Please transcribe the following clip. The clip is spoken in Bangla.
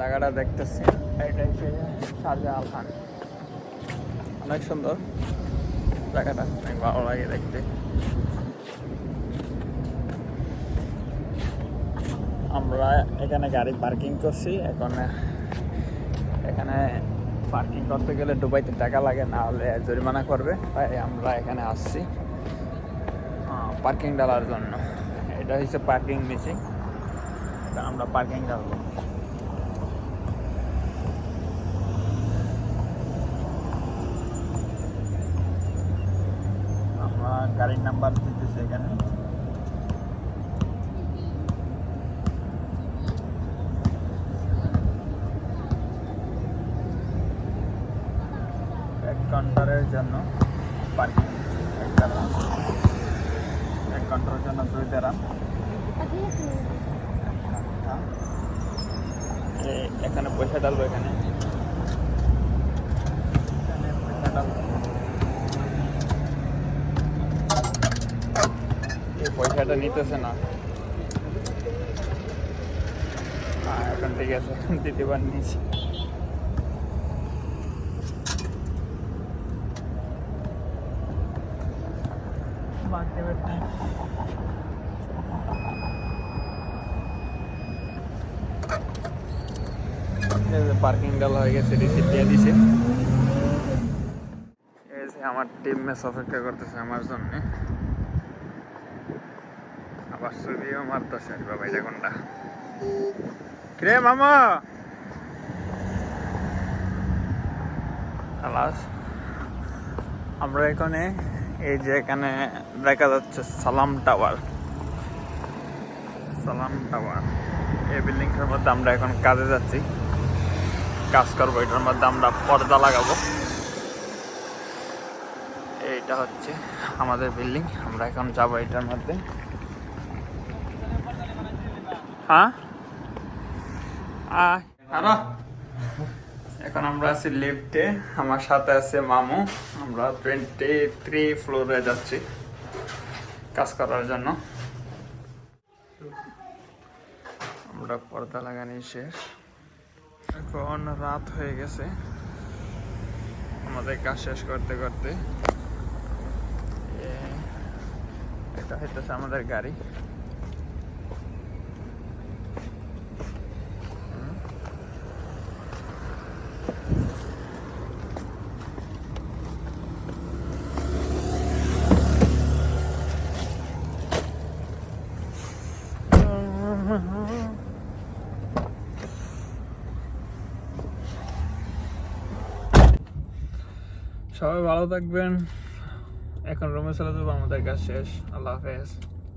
জায়গাটা দেখতেছি, এটা হচ্ছে শাহজালাল খান। অনেক সুন্দর জায়গাটা, অনেক ভালো লাগে দেখতে। আমরা এখানে গাড়ি পার্কিং করছি। এখন এখানে পার্কিং করতে গেলে দুবাইতে টাকা লাগে, না হলে জরিমানা করবে। তাই আমরা এখানে আসছি পার্কিং ডালার জন্য। এটা হচ্ছে পার্কিং মেশিন, এটা আমরা পার্কিং ডালবো। আমরা গাড়ির নাম্বার দিতেছি এখানে। এক ঘন্টার জন্য পার্কিং, এক ঘন্টার জন্য 2 দিরহাম। এখানে পয়সা ডালবো, এখানে পয়সা ডালবো। এই পয়সাটা নিতেছে না। এখন ঠিক আছে, দ্বিতীয়বার নিয়েছি। পার্কিং ডালা হয়ে গেছে, রিসিট দিয়ে দিছে। এই যে আমার টিম মেস অপেক্ষা করতেছে আমার জন্য। আবার ছবিও মারতেছে। বাবা এটা কোনটা? কিরে মামা, আমরা এখানে এই যে এখানে দেখা যাচ্ছে সালাম টাওয়ার। সালাম টাওয়ার এই বিল্ডিংটার মধ্যে আমরা এখন কাজে যাচ্ছি, কাজ করবো। এটার মধ্যে আমরা পর্দা লাগাবো। এইটা হচ্ছে আমাদের বিল্ডিং, আমরা এখন যাবো এটার মধ্যে। হ্যাঁ, এখন আমরা আছি লিফটে। আমার সাথে আছে মামু। আমরা 23 ফ্লোরে যাচ্ছি কাজ করার জন্য। আমরা পর্দা লাগানি শেষ, এখন রাত হয়ে গেছে। আমাদের কাজ শেষ করতে করতে এটা হইতেছে আমাদের গাড়ি। সবাই ভালো থাকবেন। এখন রুমে চলে যাবো, আমাদের কাজ শেষ। আল্লাহ হাফেজ।